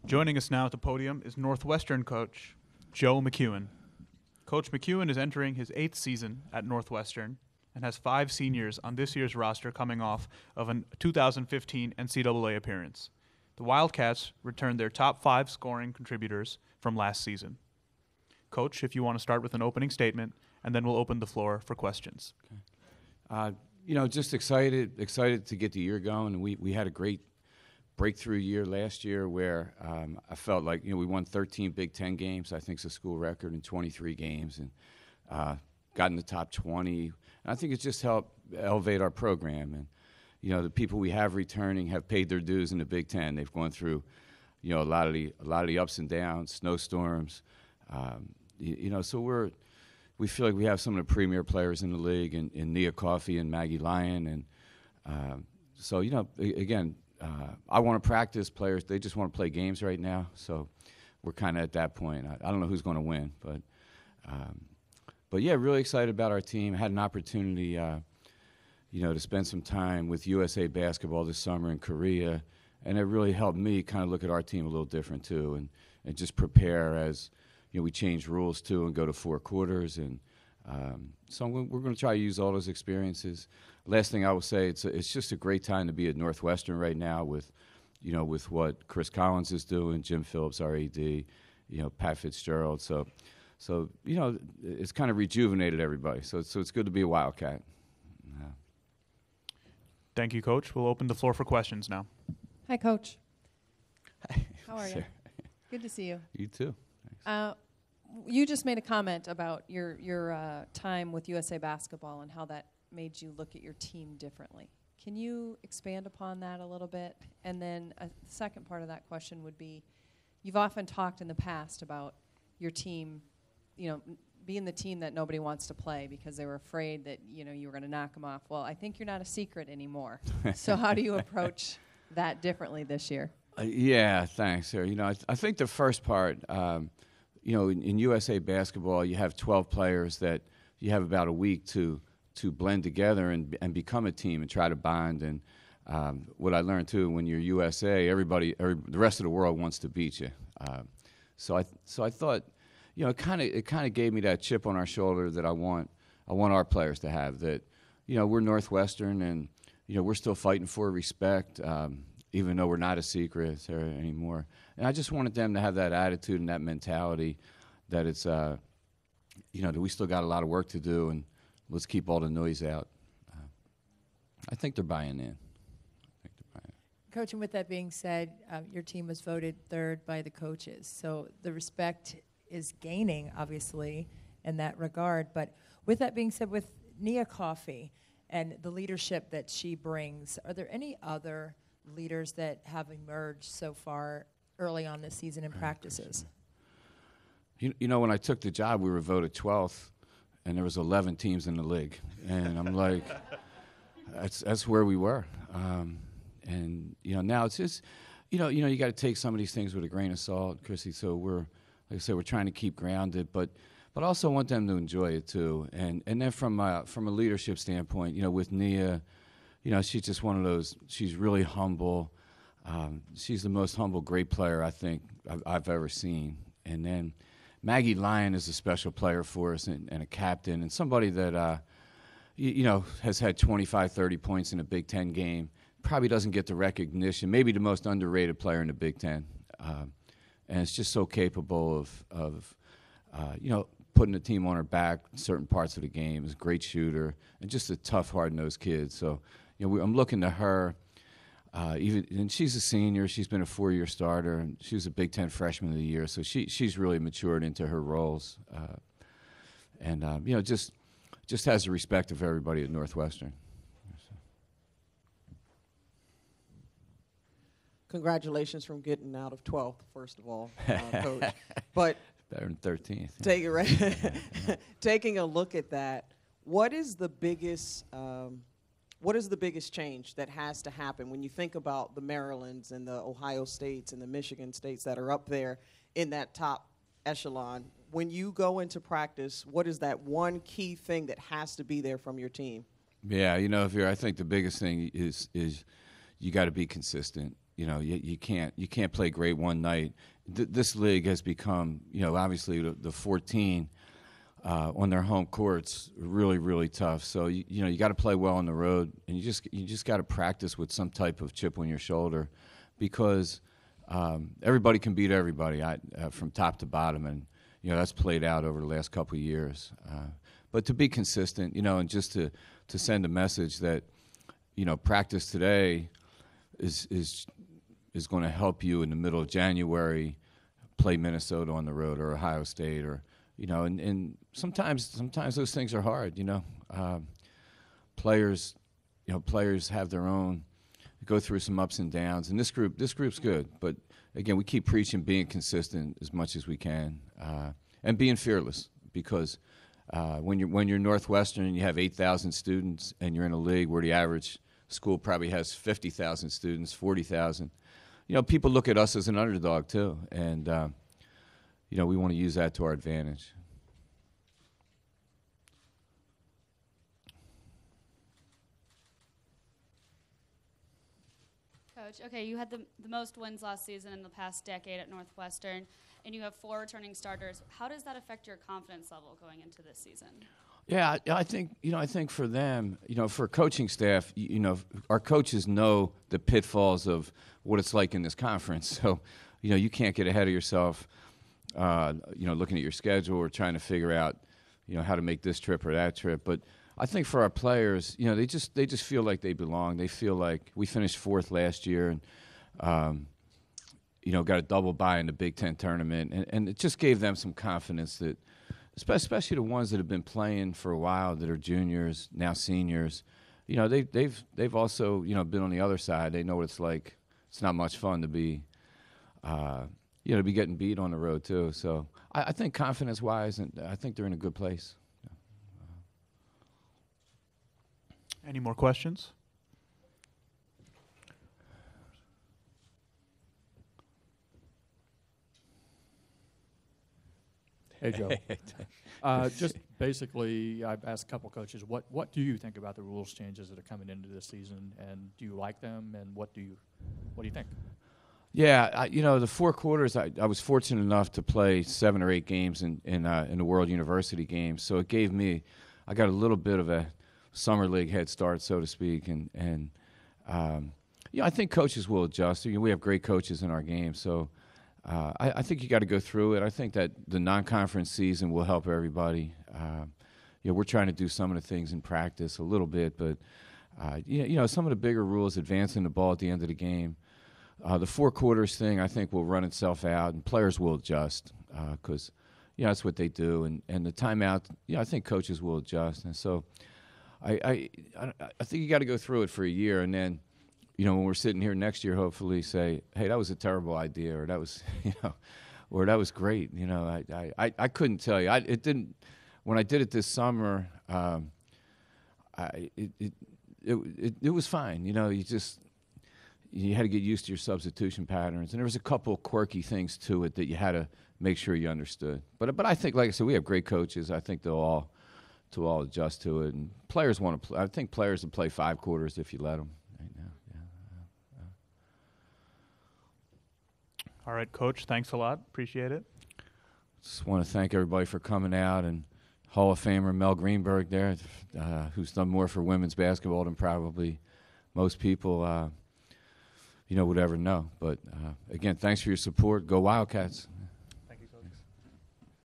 Joining us now at the podium is Northwestern coach Joe McKeown. Coach McKeown is entering his 8th season at Northwestern and has 5 seniors on this year's roster coming off of a 2015 NCAA appearance. The Wildcats returned their top 5 scoring contributors from last season. Coach, if you want to start with an opening statement, and then we'll open the floor for questions. Okay. Just excited to get the year going. We had a great breakthrough year last year where I felt like, we won 13 Big Ten games. I think it's a school record in 23 games, and got in the top 20. And I think it's just helped elevate our program. And, the people we have returning have paid their dues in the Big Ten. They've gone through, a lot of the ups and downs, snowstorms. So we feel like we have some of the premier players in the league, in Nia Coffey and Maggie Lyon. And again, I want to practice players. They just want to play games right now. So we're kind of at that point. I don't know who's going to win, but yeah, really excited about our team. Had an opportunity, to spend some time with USA Basketball this summer in Korea, and it really helped me kind of look at our team a little different too, and just prepare as we change rules too and go to 4 quarters. And so we're going to try to use all those experiences. Last thing I will say, it's just a great time to be at Northwestern right now with what Chris Collins is doing, Jim Phillips, our AD, Pat Fitzgerald. So it's kind of rejuvenated everybody. So it's good to be a Wildcat. Thank you, Coach. We'll open the floor for questions now. Hi, Coach. Hi. How are you? Good to see you. You too. You just made a comment about your time with USA Basketball and how that made you look at your team differently. Can you expand upon that a little bit? And then a second part of that question would be, you've often talked in the past about your team, being the team that nobody wants to play because they were afraid that, you were going to knock them off. Well, I think you're not a secret anymore. So how do you approach that differently this year? Yeah, thanks, Sarah. I think the first part, in USA Basketball, you have 12 players that you have about a week to blend together and become a team and try to bond. And what I learned too, when you're USA, the rest of the world wants to beat you. So I thought, it kind of gave me that chip on our shoulder that I want our players to have. That, we're Northwestern, and we're still fighting for respect, even though we're not a secret anymore. And I just wanted them to have that attitude and that mentality that it's, that we still got a lot of work to do, and let's keep all the noise out. I think they're buying in. Coach, and with that being said, your team was voted 3rd by the coaches. So the respect is gaining, obviously, in that regard. But with that being said, with Nia Coffey and the leadership that she brings, are there any other leaders that have emerged so far early on this season in practices? When I took the job, we were voted 12th, and there was 11 teams in the league. And I'm like, that's where we were. And now it's just, you got to take some of these things with a grain of salt, Chrissy. So like I said, we're trying to keep grounded, but also want them to enjoy it too. And then from a leadership standpoint, with Nia, she's just one of those. She's really humble. She's the most humble, great player I think I've ever seen. And then Maggie Lyon is a special player for us and a captain and somebody that has had 25, 30 points in a Big Ten game. Probably doesn't get the recognition. Maybe the most underrated player in the Big Ten. And it's just so capable of putting the team on her back in certain parts of the game. Is a great shooter and just a tough, hard-nosed kid. So, I'm looking to her. And she's a senior. She's been a 4-year starter, and she was a Big Ten Freshman of the Year. So she's really matured into her roles, just has the respect of everybody at Northwestern. Congratulations from getting out of 12th, first of all, Coach. But better than 13th. Take it right. Taking a look at that, what is the biggest change that has to happen when you think about the Marylands and the Ohio States and the Michigan States that are up there in that top echelon? When you go into practice, what is that one key thing that has to be there from your team? Yeah, I think the biggest thing is you got to be consistent. you can't play great one night. This league has become, obviously the 14 on their home courts really, really tough. So you got to play well on the road, and you just got to practice with some type of chip on your shoulder, because everybody can beat everybody from top to bottom, and that's played out over the last couple of years. But to be consistent, and just to send a message that practice today is going to help you in the middle of January play Minnesota on the road, or Ohio State, or and sometimes those things are hard. Players have their own, go through some ups and downs, and this group's good. But again, we keep preaching being consistent as much as we can, and being fearless, because when you're Northwestern and you have 8,000 students, and you're in a league where the average school probably has 50,000 students, 40,000. People look at us as an underdog too, and we want to use that to our advantage. Coach, okay, you had the most wins last season in the past decade at Northwestern, and you have 4 returning starters. How does that affect your confidence level going into this season? Yeah, I think for them, for coaching staff, our coaches know the pitfalls of what it's like in this conference. So, you can't get ahead of yourself, looking at your schedule or trying to figure out, how to make this trip or that trip. But I think for our players, they just feel like they belong. They feel like we finished 4th last year, and got a double bye in the Big Ten tournament, and it just gave them some confidence that, especially the ones that have been playing for a while, that are juniors, now seniors, they've also been on the other side. They know what it's like. It's not much fun to be to be getting beat on the road too. So I think confidence-wise, and I think they're in a good place. Any more questions? Hey, Joe. Just basically, I've asked a couple coaches, what do you think about the rules changes that are coming into this season, and do you like them, and what do you think? Yeah, the 4 quarters, I was fortunate enough to play 7 or 8 games in the World University games, so it gave me, I got a little bit of a summer league head start, so to speak, and I think coaches will adjust. We have great coaches in our game, so I think you got to go through it. I think that the non-conference season will help everybody. We're trying to do some of the things in practice a little bit, but some of the bigger rules, advancing the ball at the end of the game. The 4 quarters thing, I think, will run itself out, and players will adjust because that's what they do. And the timeout, I think coaches will adjust. And so I think you got to go through it for a year, and then when we're sitting here next year, hopefully say, hey, that was a terrible idea, or that was or that was great. I couldn't tell you. It didn't. When I did it this summer, it was fine. You had to get used to your substitution patterns, and there was a couple quirky things to it that you had to make sure you understood. But I think, like I said, we have great coaches. I think they'll all adjust to it, and players want to play. I think players will play 5 quarters if you let them. Right now. Yeah. All right, Coach, thanks a lot. Appreciate it. Just want to thank everybody for coming out, and Hall of Famer Mel Greenberg there, who's done more for women's basketball than probably most people would ever know. But again, thanks for your support. Go Wildcats.